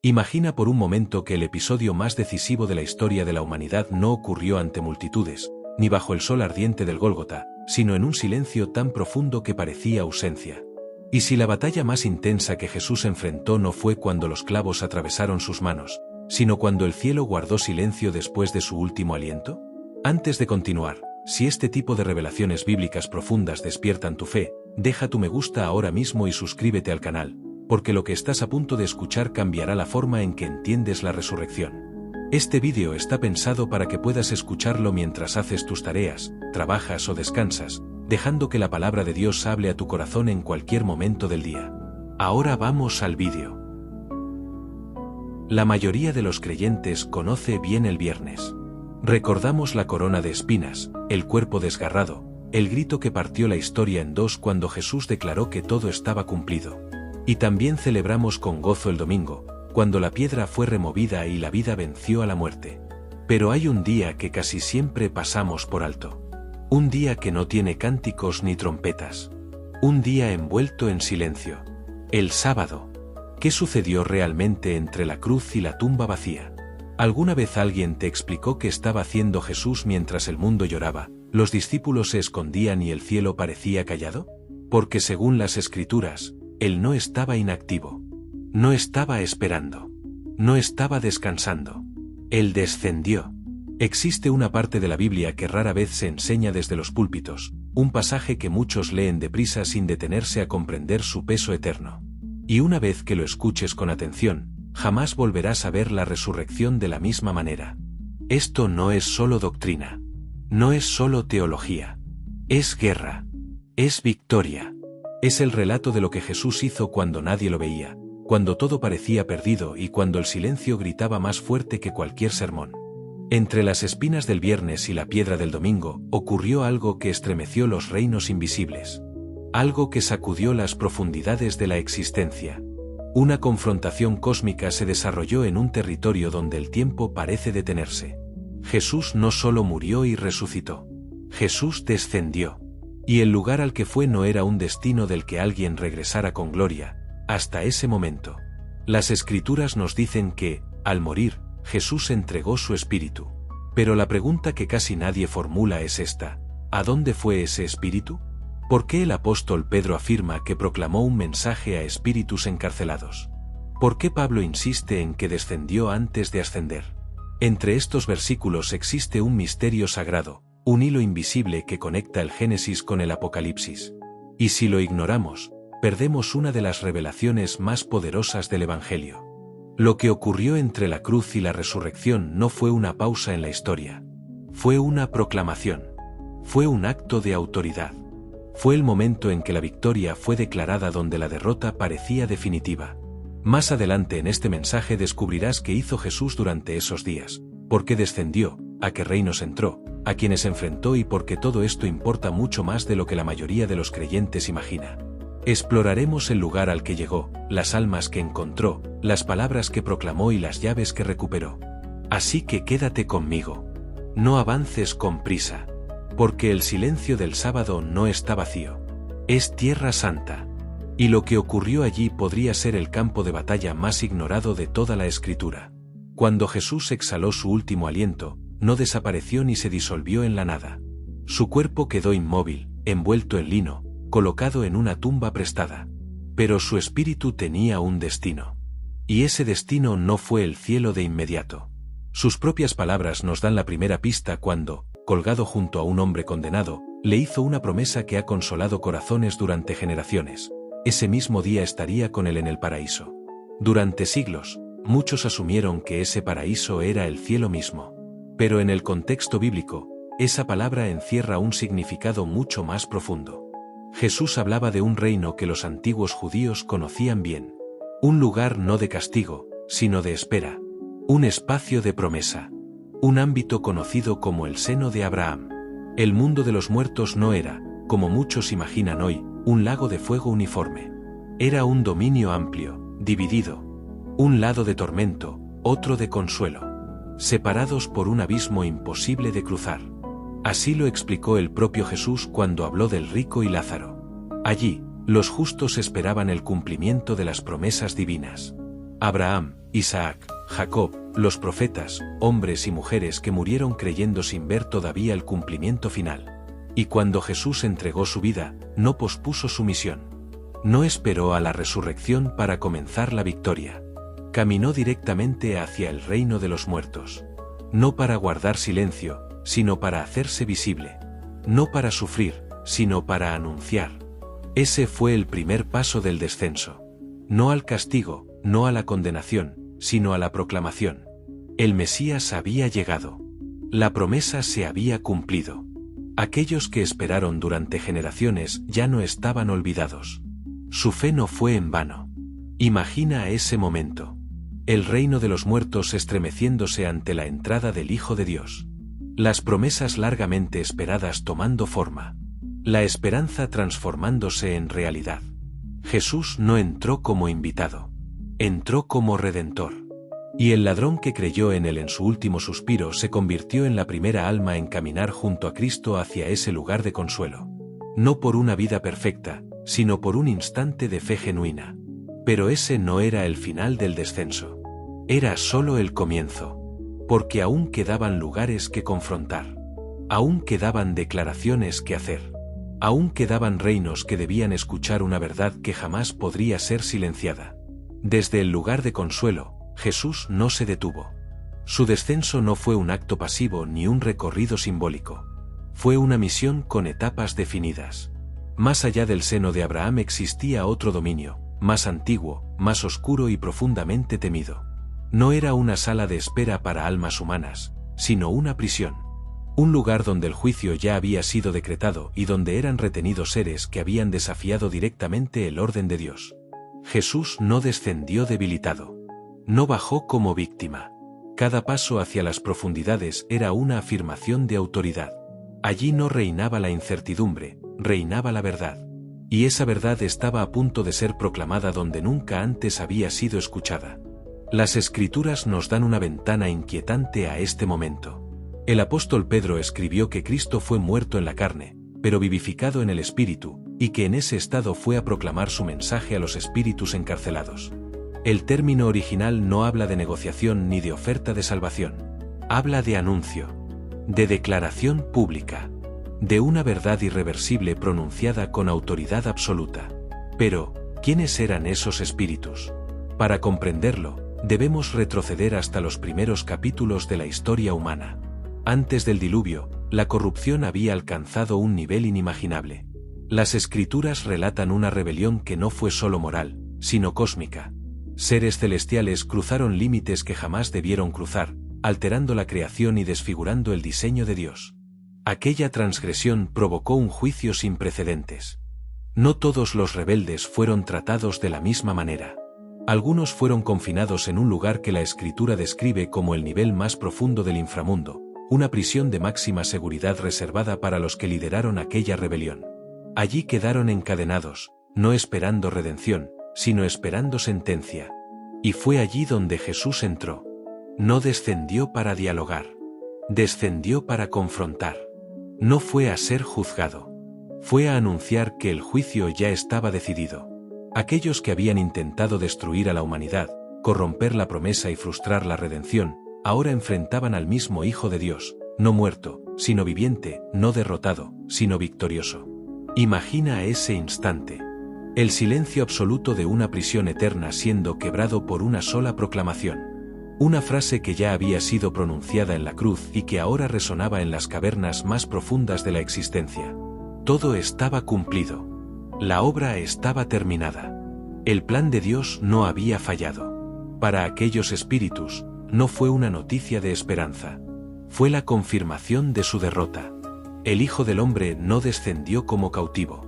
Imagina por un momento que el episodio más decisivo de la historia de la humanidad no ocurrió ante multitudes, ni bajo el sol ardiente del Gólgota, sino en un silencio tan profundo que parecía ausencia. ¿Y si la batalla más intensa que Jesús enfrentó no fue cuando los clavos atravesaron sus manos, sino cuando el cielo guardó silencio después de su último aliento? Antes de continuar, si este tipo de revelaciones bíblicas profundas despiertan tu fe, deja tu me gusta ahora mismo y suscríbete al canal, porque lo que estás a punto de escuchar cambiará la forma en que entiendes la resurrección. Este vídeo está pensado para que puedas escucharlo mientras haces tus tareas, trabajas o descansas, dejando que la palabra de Dios hable a tu corazón en cualquier momento del día. Ahora vamos al vídeo. La mayoría de los creyentes conoce bien el viernes. Recordamos la corona de espinas, el cuerpo desgarrado, el grito que partió la historia en dos cuando Jesús declaró que todo estaba cumplido. Y también celebramos con gozo el domingo, cuando la piedra fue removida y la vida venció a la muerte. Pero hay un día que casi siempre pasamos por alto. Un día que no tiene cánticos ni trompetas. Un día envuelto en silencio. El sábado. ¿Qué sucedió realmente entre la cruz y la tumba vacía? ¿Alguna vez alguien te explicó qué estaba haciendo Jesús mientras el mundo lloraba, los discípulos se escondían y el cielo parecía callado? Porque según las Escrituras, Él no estaba inactivo. No estaba esperando. No estaba descansando. Él descendió. Existe una parte de la Biblia que rara vez se enseña desde los púlpitos, un pasaje que muchos leen deprisa sin detenerse a comprender su peso eterno. Y una vez que lo escuches con atención, jamás volverás a ver la resurrección de la misma manera. Esto no es solo doctrina. No es solo teología. Es guerra. Es victoria. Es el relato de lo que Jesús hizo cuando nadie lo veía, cuando todo parecía perdido y cuando el silencio gritaba más fuerte que cualquier sermón. Entre las espinas del viernes y la piedra del domingo, ocurrió algo que estremeció los reinos invisibles. Algo que sacudió las profundidades de la existencia. Una confrontación cósmica se desarrolló en un territorio donde el tiempo parece detenerse. Jesús no solo murió y resucitó. Jesús descendió. Y el lugar al que fue no era un destino del que alguien regresara con gloria, hasta ese momento. Las Escrituras nos dicen que, al morir, Jesús entregó su espíritu. Pero la pregunta que casi nadie formula es esta: ¿a dónde fue ese espíritu? ¿Por qué el apóstol Pedro afirma que proclamó un mensaje a espíritus encarcelados? ¿Por qué Pablo insiste en que descendió antes de ascender? Entre estos versículos existe un misterio sagrado, un hilo invisible que conecta el Génesis con el Apocalipsis. Y si lo ignoramos, perdemos una de las revelaciones más poderosas del Evangelio. Lo que ocurrió entre la cruz y la resurrección no fue una pausa en la historia. Fue una proclamación. Fue un acto de autoridad. Fue el momento en que la victoria fue declarada donde la derrota parecía definitiva. Más adelante en este mensaje descubrirás qué hizo Jesús durante esos días, por qué descendió, a qué reinos entró, a quienes enfrentó y por qué todo esto importa mucho más de lo que la mayoría de los creyentes imagina. Exploraremos el lugar al que llegó, las almas que encontró, las palabras que proclamó y las llaves que recuperó. Así que quédate conmigo. No avances con prisa. Porque el silencio del sábado no está vacío. Es tierra santa. Y lo que ocurrió allí podría ser el campo de batalla más ignorado de toda la Escritura. Cuando Jesús exhaló su último aliento, no desapareció ni se disolvió en la nada. Su cuerpo quedó inmóvil, envuelto en lino, colocado en una tumba prestada. Pero su espíritu tenía un destino. Y ese destino no fue el cielo de inmediato. Sus propias palabras nos dan la primera pista cuando, colgado junto a un hombre condenado, le hizo una promesa que ha consolado corazones durante generaciones. Ese mismo día estaría con él en el paraíso. Durante siglos, muchos asumieron que ese paraíso era el cielo mismo. Pero en el contexto bíblico, esa palabra encierra un significado mucho más profundo. Jesús hablaba de un reino que los antiguos judíos conocían bien. Un lugar no de castigo, sino de espera. Un espacio de promesa. Un ámbito conocido como el seno de Abraham. El mundo de los muertos no era, como muchos imaginan hoy, un lago de fuego uniforme. Era un dominio amplio, dividido. Un lado de tormento, otro de consuelo. Separados por un abismo imposible de cruzar. Así lo explicó el propio Jesús cuando habló del rico y Lázaro. Allí, los justos esperaban el cumplimiento de las promesas divinas. Abraham, Isaac, Jacob, los profetas, hombres y mujeres que murieron creyendo sin ver todavía el cumplimiento final. Y cuando Jesús entregó su vida, no pospuso su misión. No esperó a la resurrección para comenzar la victoria. Caminó directamente hacia el reino de los muertos. No para guardar silencio, sino para hacerse visible. No para sufrir, sino para anunciar. Ese fue el primer paso del descenso. No al castigo, no a la condenación, sino a la proclamación. El Mesías había llegado. La promesa se había cumplido. Aquellos que esperaron durante generaciones ya no estaban olvidados. Su fe no fue en vano. Imagina ese momento. El reino de los muertos estremeciéndose ante la entrada del Hijo de Dios. Las promesas largamente esperadas tomando forma. La esperanza transformándose en realidad. Jesús no entró como invitado. Entró como redentor. Y el ladrón que creyó en él en su último suspiro se convirtió en la primera alma en caminar junto a Cristo hacia ese lugar de consuelo. No por una vida perfecta, sino por un instante de fe genuina. Pero ese no era el final del descenso. Era solo el comienzo. Porque aún quedaban lugares que confrontar. Aún quedaban declaraciones que hacer. Aún quedaban reinos que debían escuchar una verdad que jamás podría ser silenciada. Desde el lugar de consuelo, Jesús no se detuvo. Su descenso no fue un acto pasivo ni un recorrido simbólico. Fue una misión con etapas definidas. Más allá del seno de Abraham existía otro dominio, más antiguo, más oscuro y profundamente temido. No era una sala de espera para almas humanas, sino una prisión. Un lugar donde el juicio ya había sido decretado y donde eran retenidos seres que habían desafiado directamente el orden de Dios. Jesús no descendió debilitado. No bajó como víctima. Cada paso hacia las profundidades era una afirmación de autoridad. Allí no reinaba la incertidumbre, reinaba la verdad. Y esa verdad estaba a punto de ser proclamada donde nunca antes había sido escuchada. Las Escrituras nos dan una ventana inquietante a este momento. El apóstol Pedro escribió que Cristo fue muerto en la carne, pero vivificado en el Espíritu, y que en ese estado fue a proclamar su mensaje a los espíritus encarcelados. El término original no habla de negociación ni de oferta de salvación. Habla de anuncio, de declaración pública, de una verdad irreversible pronunciada con autoridad absoluta. Pero, ¿quiénes eran esos espíritus? Para comprenderlo, debemos retroceder hasta los primeros capítulos de la historia humana. Antes del diluvio, la corrupción había alcanzado un nivel inimaginable. Las Escrituras relatan una rebelión que no fue solo moral, sino cósmica. Seres celestiales cruzaron límites que jamás debieron cruzar, alterando la creación y desfigurando el diseño de Dios. Aquella transgresión provocó un juicio sin precedentes. No todos los rebeldes fueron tratados de la misma manera. Algunos fueron confinados en un lugar que la Escritura describe como el nivel más profundo del inframundo, una prisión de máxima seguridad reservada para los que lideraron aquella rebelión. Allí quedaron encadenados, no esperando redención, sino esperando sentencia. Y fue allí donde Jesús entró. No descendió para dialogar. Descendió para confrontar. No fue a ser juzgado. Fue a anunciar que el juicio ya estaba decidido. Aquellos que habían intentado destruir a la humanidad, corromper la promesa y frustrar la redención, ahora enfrentaban al mismo Hijo de Dios, no muerto, sino viviente, no derrotado, sino victorioso. Imagina ese instante. El silencio absoluto de una prisión eterna siendo quebrado por una sola proclamación. Una frase que ya había sido pronunciada en la cruz y que ahora resonaba en las cavernas más profundas de la existencia. Todo estaba cumplido. La obra estaba terminada. El plan de Dios no había fallado. Para aquellos espíritus, no fue una noticia de esperanza. Fue la confirmación de su derrota. El Hijo del Hombre no descendió como cautivo.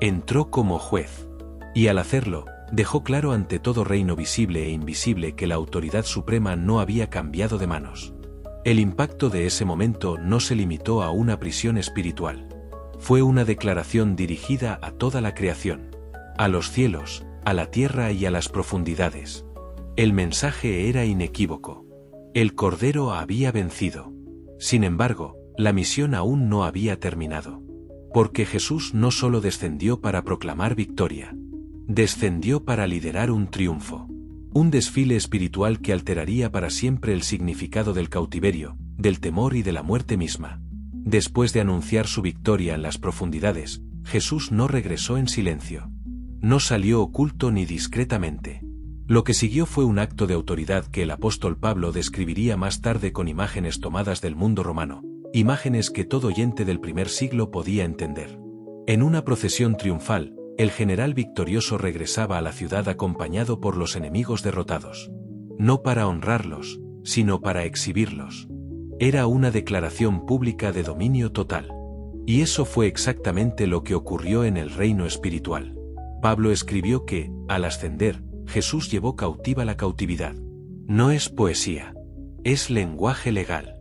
Entró como juez. Y al hacerlo, dejó claro ante todo reino visible e invisible que la autoridad suprema no había cambiado de manos. El impacto de ese momento no se limitó a una prisión espiritual. Fue una declaración dirigida a toda la creación, a los cielos, a la tierra y a las profundidades. El mensaje era inequívoco. El Cordero había vencido. Sin embargo, la misión aún no había terminado. Porque Jesús no solo descendió para proclamar victoria. Descendió para liderar un triunfo. Un desfile espiritual que alteraría para siempre el significado del cautiverio, del temor y de la muerte misma. Después de anunciar su victoria en las profundidades, Jesús no regresó en silencio. No salió oculto ni discretamente. Lo que siguió fue un acto de autoridad que el apóstol Pablo describiría más tarde con imágenes tomadas del mundo romano, imágenes que todo oyente del primer siglo podía entender. En una procesión triunfal, el general victorioso regresaba a la ciudad acompañado por los enemigos derrotados. No para honrarlos, sino para exhibirlos. Era una declaración pública de dominio total. Y eso fue exactamente lo que ocurrió en el reino espiritual. Pablo escribió que, al ascender, Jesús llevó cautiva la cautividad. No es poesía. Es lenguaje legal.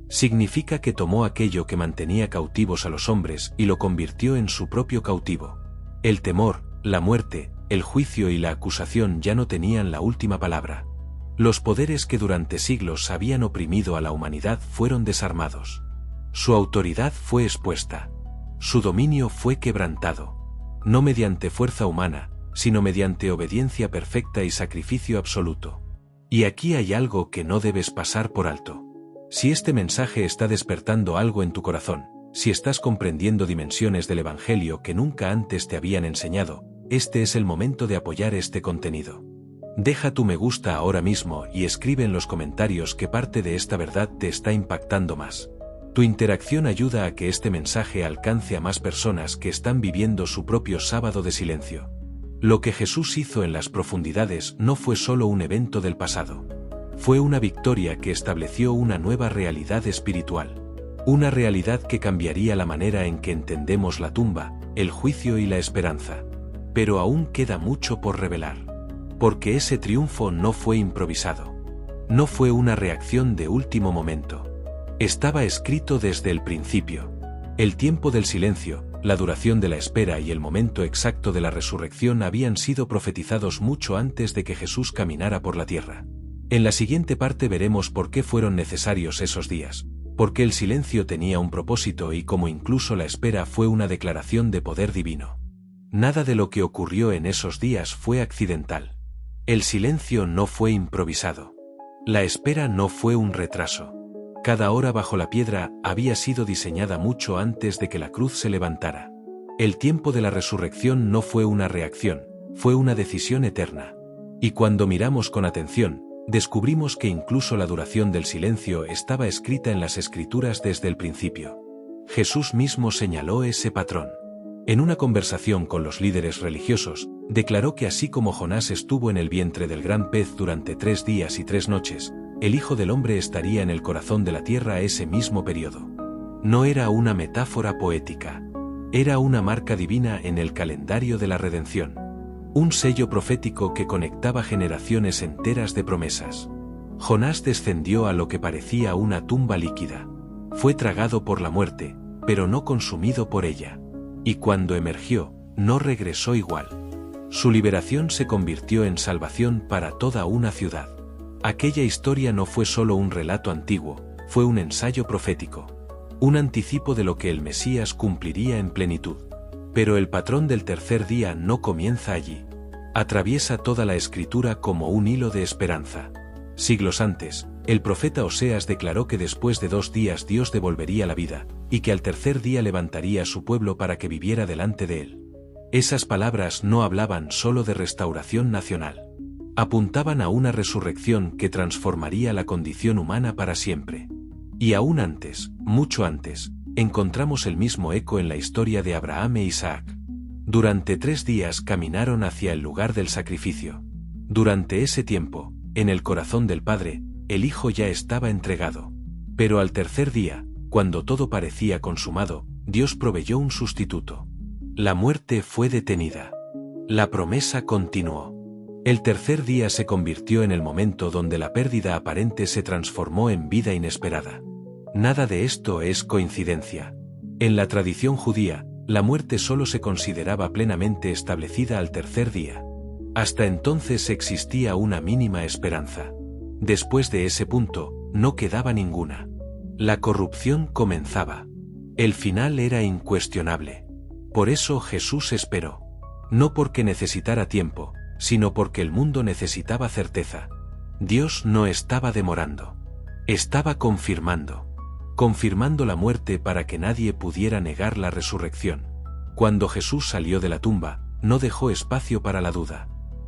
Significa que tomó aquello que mantenía cautivos a los hombres y lo convirtió en su propio cautivo. El temor, la muerte, el juicio y la acusación ya no tenían la última palabra. Los poderes que durante siglos habían oprimido a la humanidad fueron desarmados. Su autoridad fue expuesta. Su dominio fue quebrantado. No mediante fuerza humana, sino mediante obediencia perfecta y sacrificio absoluto. Y aquí hay algo que no debes pasar por alto. Si este mensaje está despertando algo en tu corazón, si estás comprendiendo dimensiones del Evangelio que nunca antes te habían enseñado, este es el momento de apoyar este contenido. Deja tu me gusta ahora mismo y escribe en los comentarios qué parte de esta verdad te está impactando más. Tu interacción ayuda a que este mensaje alcance a más personas que están viviendo su propio sábado de silencio. Lo que Jesús hizo en las profundidades no fue solo un evento del pasado. Fue una victoria que estableció una nueva realidad espiritual. Una realidad que cambiaría la manera en que entendemos la tumba, el juicio y la esperanza. Pero aún queda mucho por revelar. Porque ese triunfo no fue improvisado. No fue una reacción de último momento. Estaba escrito desde el principio. El tiempo del silencio, la duración de la espera y el momento exacto de la resurrección habían sido profetizados mucho antes de que Jesús caminara por la tierra. En la siguiente parte veremos por qué fueron necesarios esos días. Porque el silencio tenía un propósito y cómo incluso la espera fue una declaración de poder divino. Nada de lo que ocurrió en esos días fue accidental. El silencio no fue improvisado. La espera no fue un retraso. Cada hora bajo la piedra había sido diseñada mucho antes de que la cruz se levantara. El tiempo de la resurrección no fue una reacción, fue una decisión eterna. Y cuando miramos con atención, descubrimos que incluso la duración del silencio estaba escrita en las Escrituras desde el principio. Jesús mismo señaló ese patrón. En una conversación con los líderes religiosos, declaró que así como Jonás estuvo en el vientre del gran pez durante 3 días y 3 noches, el Hijo del Hombre estaría en el corazón de la tierra ese mismo periodo. No era una metáfora poética. Era una marca divina en el calendario de la redención. Un sello profético que conectaba generaciones enteras de promesas. Jonás descendió a lo que parecía una tumba líquida. Fue tragado por la muerte, pero no consumido por ella. Y cuando emergió, no regresó igual. Su liberación se convirtió en salvación para toda una ciudad. Aquella historia no fue solo un relato antiguo, fue un ensayo profético. Un anticipo de lo que el Mesías cumpliría en plenitud. Pero el patrón del tercer día no comienza allí. Atraviesa toda la Escritura como un hilo de esperanza. Siglos antes, el profeta Oseas declaró que después de 2 días Dios devolvería la vida, y que al tercer día levantaría a su pueblo para que viviera delante de él. Esas palabras no hablaban solo de restauración nacional. Apuntaban a una resurrección que transformaría la condición humana para siempre. Y aún antes, mucho antes, encontramos el mismo eco en la historia de Abraham e Isaac. Durante 3 días caminaron hacia el lugar del sacrificio. Durante ese tiempo, en el corazón del Padre, el Hijo ya estaba entregado. Pero al tercer día, cuando todo parecía consumado, Dios proveyó un sustituto. La muerte fue detenida. La promesa continuó. El tercer día se convirtió en el momento donde la pérdida aparente se transformó en vida inesperada. Nada de esto es coincidencia. En la tradición judía, la muerte solo se consideraba plenamente establecida al tercer día. Hasta entonces existía una mínima esperanza. Después de ese punto, no quedaba ninguna. La corrupción comenzaba. El final era incuestionable. Por eso Jesús esperó. No porque necesitara tiempo, sino porque el mundo necesitaba certeza. Dios no estaba demorando. Estaba confirmando la muerte para que nadie pudiera negar la resurrección. Cuando Jesús salió de la tumba, no dejó espacio para la duda.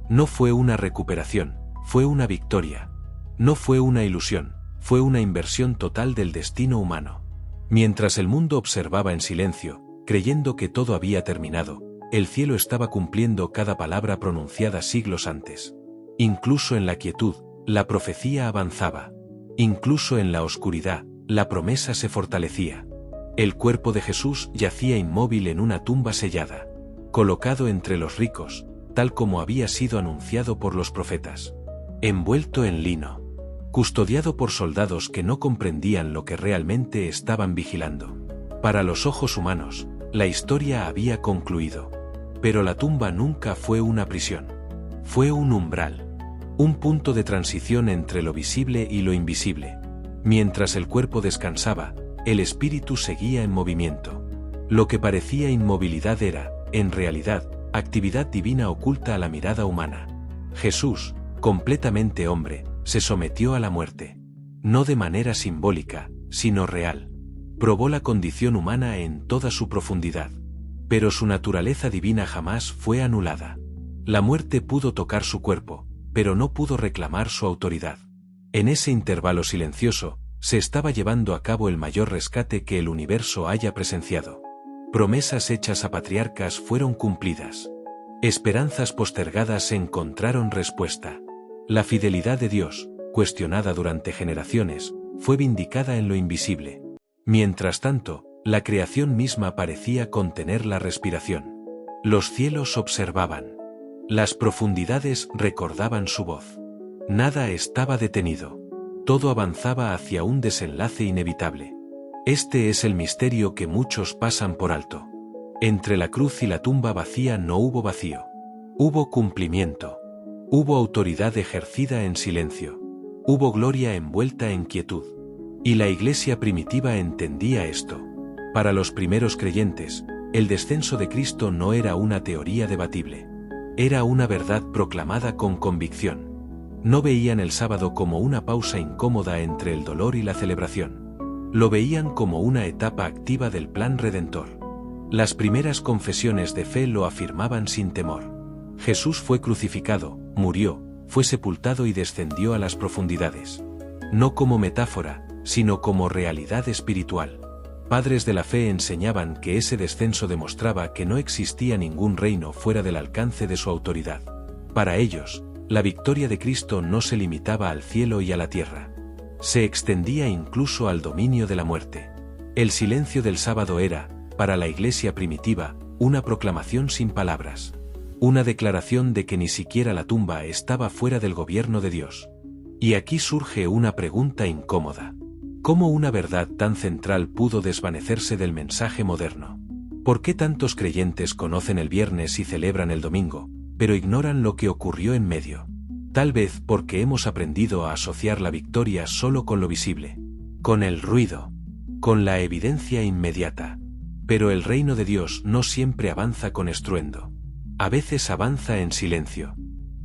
No fue una recuperación, fue una victoria. No fue una ilusión, fue una inversión total del destino humano. Mientras el mundo observaba en silencio, creyendo que todo había terminado, el cielo estaba cumpliendo cada palabra pronunciada siglos antes. Incluso en la quietud, la profecía avanzaba. Incluso en la oscuridad, la promesa se fortalecía. El cuerpo de Jesús yacía inmóvil en una tumba sellada, colocado entre los ricos, tal como había sido anunciado por los profetas. Envuelto en lino, custodiado por soldados que no comprendían lo que realmente estaban vigilando. Para los ojos humanos, la historia había concluido. Pero la tumba nunca fue una prisión. Fue un umbral. Un punto de transición entre lo visible y lo invisible. Mientras el cuerpo descansaba, el espíritu seguía en movimiento. Lo que parecía inmovilidad era, en realidad, actividad divina oculta a la mirada humana. Jesús, completamente hombre, se sometió a la muerte. No de manera simbólica, sino real. Probó la condición humana en toda su profundidad. Pero su naturaleza divina jamás fue anulada. La muerte pudo tocar su cuerpo, pero no pudo reclamar su autoridad. En ese intervalo silencioso, se estaba llevando a cabo el mayor rescate que el universo haya presenciado. Promesas hechas a patriarcas fueron cumplidas. Esperanzas postergadas encontraron respuesta. La fidelidad de Dios, cuestionada durante generaciones, fue vindicada en lo invisible. Mientras tanto, la creación misma parecía contener la respiración. Los cielos observaban. Las profundidades recordaban su voz. Nada estaba detenido. Todo avanzaba hacia un desenlace inevitable. Este es el misterio que muchos pasan por alto. Entre la cruz y la tumba vacía no hubo vacío. Hubo cumplimiento. Hubo autoridad ejercida en silencio. Hubo gloria envuelta en quietud. Y la iglesia primitiva entendía esto. Para los primeros creyentes, el descenso de Cristo no era una teoría debatible. Era una verdad proclamada con convicción. No veían el sábado como una pausa incómoda entre el dolor y la celebración. Lo veían como una etapa activa del plan redentor. Las primeras confesiones de fe lo afirmaban sin temor. Jesús fue crucificado, murió, fue sepultado y descendió a las profundidades. No como metáfora, sino como realidad espiritual. Padres de la fe enseñaban que ese descenso demostraba que no existía ningún reino fuera del alcance de su autoridad. Para ellos, la victoria de Cristo no se limitaba al cielo y a la tierra. Se extendía incluso al dominio de la muerte. El silencio del sábado era, para la iglesia primitiva, una proclamación sin palabras. Una declaración de que ni siquiera la tumba estaba fuera del gobierno de Dios. Y aquí surge una pregunta incómoda. ¿Cómo una verdad tan central pudo desvanecerse del mensaje moderno? ¿Por qué tantos creyentes conocen el viernes y celebran el domingo, pero ignoran lo que ocurrió en medio? Tal vez porque hemos aprendido a asociar la victoria solo con lo visible, con el ruido, con la evidencia inmediata. Pero el reino de Dios no siempre avanza con estruendo. A veces avanza en silencio.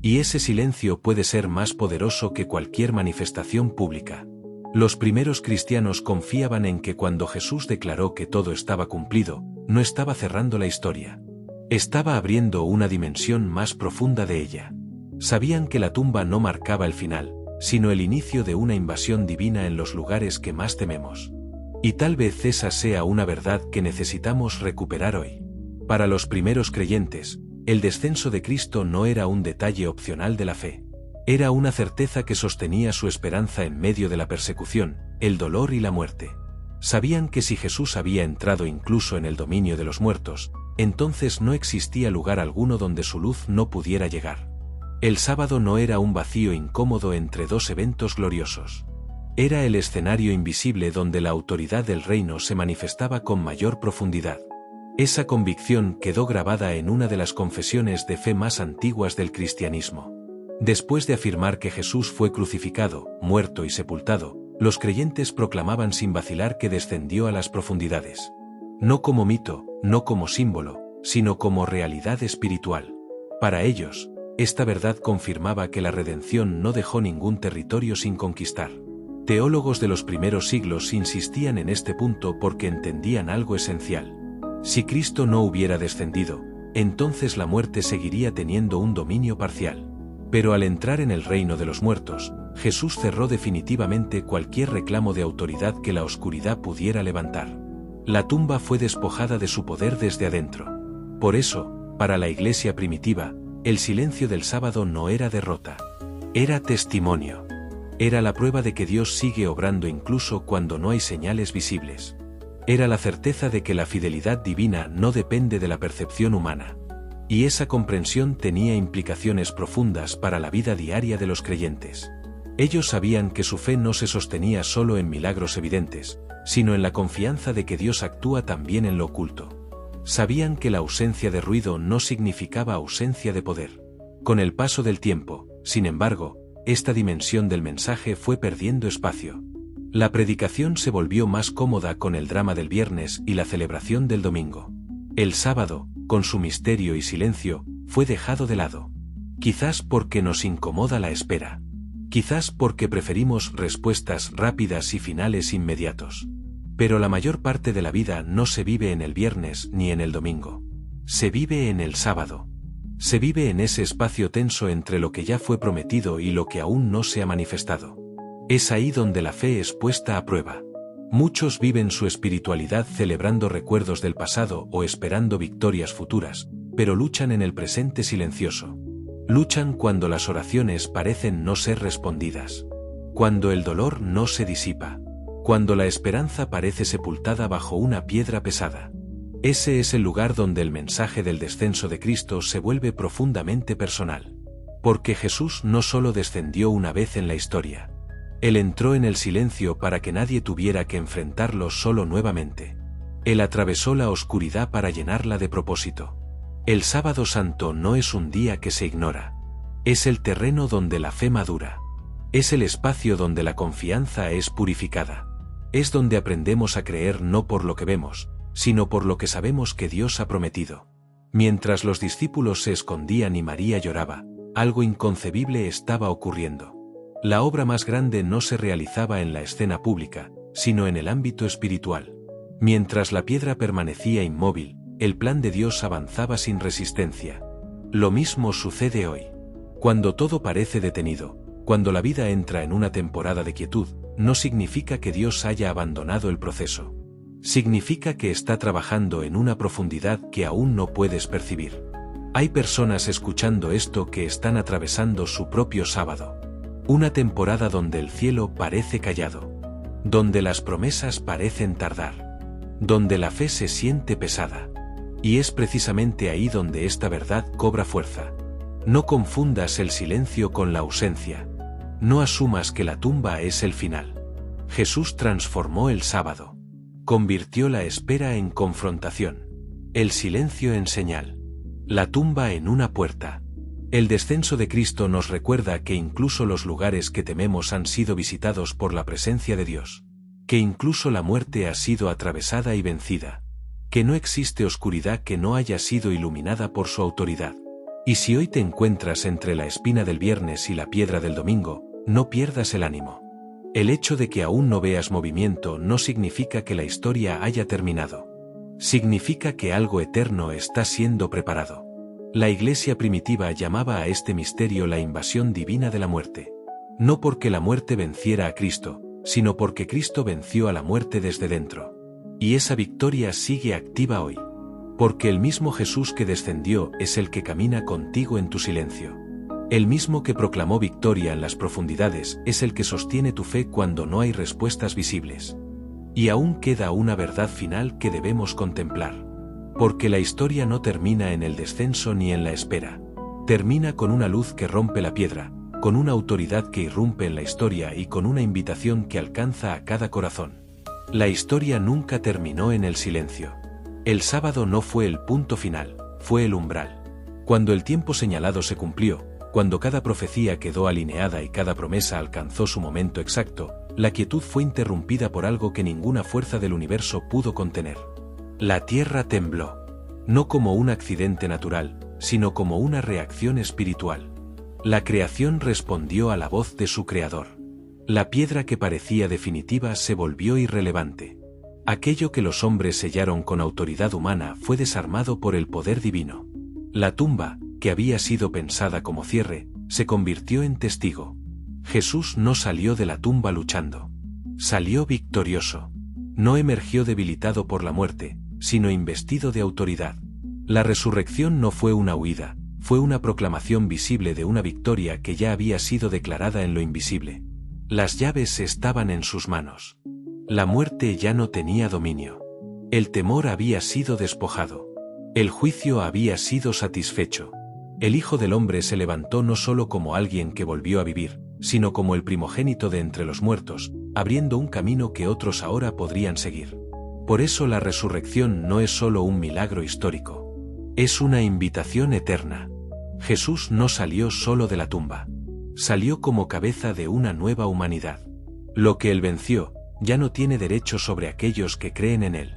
Y ese silencio puede ser más poderoso que cualquier manifestación pública. Los primeros cristianos confiaban en que cuando Jesús declaró que todo estaba cumplido, no estaba cerrando la historia. Estaba abriendo una dimensión más profunda de ella. Sabían que la tumba no marcaba el final, sino el inicio de una invasión divina en los lugares que más tememos. Y tal vez esa sea una verdad que necesitamos recuperar hoy. Para los primeros creyentes, el descenso de Cristo no era un detalle opcional de la fe. Era una certeza que sostenía su esperanza en medio de la persecución, el dolor y la muerte. Sabían que si Jesús había entrado incluso en el dominio de los muertos, entonces no existía lugar alguno donde su luz no pudiera llegar. El sábado no era un vacío incómodo entre dos eventos gloriosos. Era el escenario invisible donde la autoridad del reino se manifestaba con mayor profundidad. Esa convicción quedó grabada en una de las confesiones de fe más antiguas del cristianismo. Después de afirmar que Jesús fue crucificado, muerto y sepultado, los creyentes proclamaban sin vacilar que descendió a las profundidades. No como mito, no como símbolo, sino como realidad espiritual. Para ellos, Esta verdad confirmaba que la redención no dejó ningún territorio sin conquistar. Teólogos de los primeros siglos insistían en este punto porque entendían algo esencial. Si Cristo no hubiera descendido, entonces la muerte seguiría teniendo un dominio parcial. Pero al entrar en el reino de los muertos, Jesús cerró definitivamente cualquier reclamo de autoridad que la oscuridad pudiera levantar. La tumba fue despojada de su poder desde adentro. Por eso, para la iglesia primitiva, el silencio del sábado no era derrota. Era testimonio. Era la prueba de que Dios sigue obrando incluso cuando no hay señales visibles. Era la certeza de que la fidelidad divina no depende de la percepción humana. Y esa comprensión tenía implicaciones profundas para la vida diaria de los creyentes. Ellos sabían que su fe no se sostenía solo en milagros evidentes, sino en la confianza de que Dios actúa también en lo oculto. Sabían que la ausencia de ruido no significaba ausencia de poder. Con el paso del tiempo, sin embargo, esta dimensión del mensaje fue perdiendo espacio. La predicación se volvió más cómoda con el drama del viernes y la celebración del domingo. El sábado, con su misterio y silencio, fue dejado de lado. Quizás porque nos incomoda la espera. Quizás porque preferimos respuestas rápidas y finales inmediatos. Pero la mayor parte de la vida no se vive en el viernes ni en el domingo. Se vive en el sábado. Se vive en ese espacio tenso entre lo que ya fue prometido y lo que aún no se ha manifestado. Es ahí donde la fe es puesta a prueba. Muchos viven su espiritualidad celebrando recuerdos del pasado o esperando victorias futuras, pero luchan en el presente silencioso. Luchan cuando las oraciones parecen no ser respondidas. Cuando el dolor no se disipa. Cuando la esperanza parece sepultada bajo una piedra pesada. Ese es el lugar donde el mensaje del descenso de Cristo se vuelve profundamente personal. Porque Jesús no solo descendió una vez en la historia. Él entró en el silencio para que nadie tuviera que enfrentarlo solo nuevamente. Él atravesó la oscuridad para llenarla de propósito. El sábado santo no es un día que se ignora. Es el terreno donde la fe madura. Es el espacio donde la confianza es purificada. Es donde aprendemos a creer no por lo que vemos, sino por lo que sabemos que Dios ha prometido. Mientras los discípulos se escondían y María lloraba, algo inconcebible estaba ocurriendo. La obra más grande no se realizaba en la escena pública, sino en el ámbito espiritual. Mientras la piedra permanecía inmóvil, el plan de Dios avanzaba sin resistencia. Lo mismo sucede hoy. Cuando todo parece detenido, cuando la vida entra en una temporada de quietud, no significa que Dios haya abandonado el proceso. Significa que está trabajando en una profundidad que aún no puedes percibir. Hay personas escuchando esto que están atravesando su propio sábado. Una temporada donde el cielo parece callado. Donde las promesas parecen tardar. Donde la fe se siente pesada. Y es precisamente ahí donde esta verdad cobra fuerza. No confundas el silencio con la ausencia. No asumas que la tumba es el final. Jesús transformó el sábado. Convirtió la espera en confrontación. El silencio en señal. La tumba en una puerta. El descenso de Cristo nos recuerda que incluso los lugares que tememos han sido visitados por la presencia de Dios. Que incluso la muerte ha sido atravesada y vencida. Que no existe oscuridad que no haya sido iluminada por su autoridad. Y si hoy te encuentras entre la espina del viernes y la piedra del domingo, no pierdas el ánimo. El hecho de que aún no veas movimiento no significa que la historia haya terminado. Significa que algo eterno está siendo preparado. La iglesia primitiva llamaba a este misterio la invasión divina de la muerte. No porque la muerte venciera a Cristo, sino porque Cristo venció a la muerte desde dentro. Y esa victoria sigue activa hoy. Porque el mismo Jesús que descendió es el que camina contigo en tu silencio. El mismo que proclamó victoria en las profundidades es el que sostiene tu fe cuando no hay respuestas visibles. Y aún queda una verdad final que debemos contemplar. Porque la historia no termina en el descenso ni en la espera. Termina con una luz que rompe la piedra, con una autoridad que irrumpe en la historia y con una invitación que alcanza a cada corazón. La historia nunca terminó en el silencio. El sábado no fue el punto final, fue el umbral. Cuando el tiempo señalado se cumplió, cuando cada profecía quedó alineada y cada promesa alcanzó su momento exacto, la quietud fue interrumpida por algo que ninguna fuerza del universo pudo contener. La tierra tembló. No como un accidente natural, sino como una reacción espiritual. La creación respondió a la voz de su creador. La piedra que parecía definitiva se volvió irrelevante. Aquello que los hombres sellaron con autoridad humana fue desarmado por el poder divino. La tumba, que había sido pensada como cierre, se convirtió en testigo. Jesús no salió de la tumba luchando. Salió victorioso. No emergió debilitado por la muerte, sino investido de autoridad. La resurrección no fue una huida, fue una proclamación visible de una victoria que ya había sido declarada en lo invisible. Las llaves estaban en sus manos. La muerte ya no tenía dominio. El temor había sido despojado. El juicio había sido satisfecho. El Hijo del Hombre se levantó no solo como alguien que volvió a vivir, sino como el primogénito de entre los muertos, abriendo un camino que otros ahora podrían seguir. Por eso la resurrección no es solo un milagro histórico. Es una invitación eterna. Jesús no salió solo de la tumba. Salió como cabeza de una nueva humanidad. Lo que él venció, ya no tiene derecho sobre aquellos que creen en él.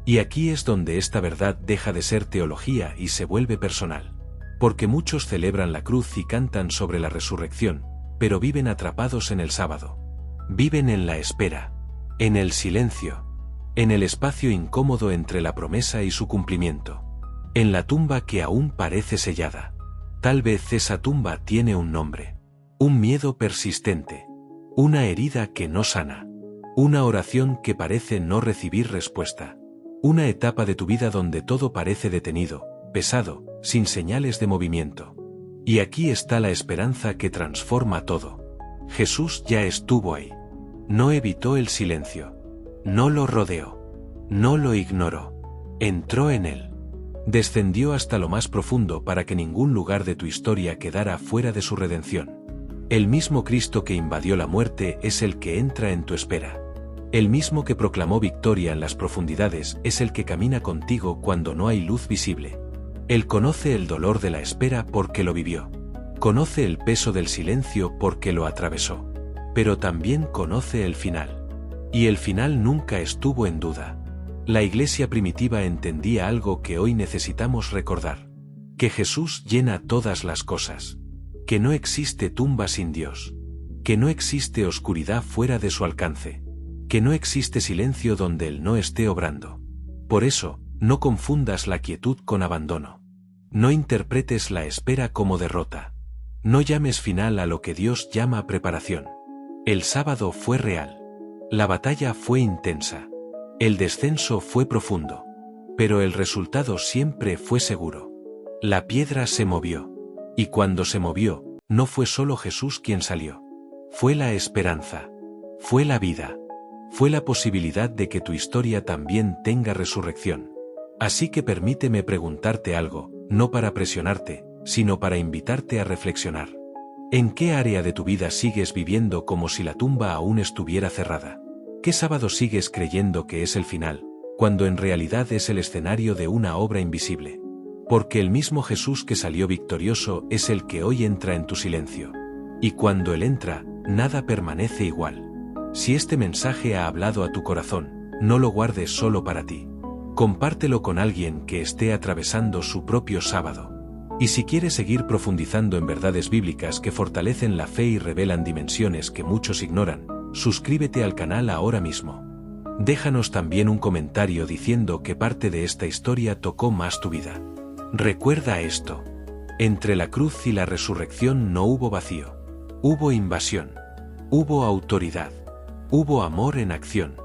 Y aquí es donde esta verdad deja de ser teología y se vuelve personal. Porque muchos celebran la cruz y cantan sobre la resurrección, pero viven atrapados en el sábado. Viven en la espera, en el silencio, en el espacio incómodo entre la promesa y su cumplimiento. En la tumba que aún parece sellada. Tal vez esa tumba tiene un nombre. Un miedo persistente. Una herida que no sana. Una oración que parece no recibir respuesta. Una etapa de tu vida donde todo parece detenido, pesado, sin señales de movimiento. Y aquí está la esperanza que transforma todo. Jesús ya estuvo ahí. No evitó el silencio. No lo rodeó. No lo ignoró. Entró en él. Descendió hasta lo más profundo para que ningún lugar de tu historia quedara fuera de su redención. El mismo Cristo que invadió la muerte es el que entra en tu espera. El mismo que proclamó victoria en las profundidades es el que camina contigo cuando no hay luz visible. Él conoce el dolor de la espera porque lo vivió. Conoce el peso del silencio porque lo atravesó. Pero también conoce el final. Y el final nunca estuvo en duda. La iglesia primitiva entendía algo que hoy necesitamos recordar. Que Jesús llena todas las cosas. Que no existe tumba sin Dios. Que no existe oscuridad fuera de su alcance. Que no existe silencio donde Él no esté obrando. Por eso, no confundas la quietud con abandono. No interpretes la espera como derrota. No llames final a lo que Dios llama preparación. El sábado fue real. La batalla fue intensa. El descenso fue profundo. Pero el resultado siempre fue seguro. La piedra se movió. Y cuando se movió, no fue solo Jesús quien salió. Fue la esperanza. Fue la vida. Fue la posibilidad de que tu historia también tenga resurrección. Así que permíteme preguntarte algo, no para presionarte, sino para invitarte a reflexionar. ¿En qué área de tu vida sigues viviendo como si la tumba aún estuviera cerrada? ¿Qué sábado sigues creyendo que es el final, cuando en realidad es el escenario de una obra invisible? Porque el mismo Jesús que salió victorioso es el que hoy entra en tu silencio. Y cuando Él entra, nada permanece igual. Si este mensaje ha hablado a tu corazón, no lo guardes solo para ti. Compártelo con alguien que esté atravesando su propio sábado. Y si quieres seguir profundizando en verdades bíblicas que fortalecen la fe y revelan dimensiones que muchos ignoran, suscríbete al canal ahora mismo. Déjanos también un comentario diciendo qué parte de esta historia tocó más tu vida. Recuerda esto. Entre la cruz y la resurrección no hubo vacío. Hubo invasión. Hubo autoridad. Hubo amor en acción.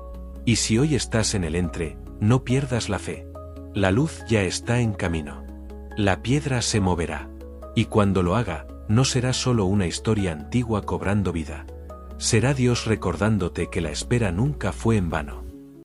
Y si hoy estás en el entre, no pierdas la fe. La luz ya está en camino. La piedra se moverá. Y cuando lo haga, no será solo una historia antigua cobrando vida. Será Dios recordándote que la espera nunca fue en vano.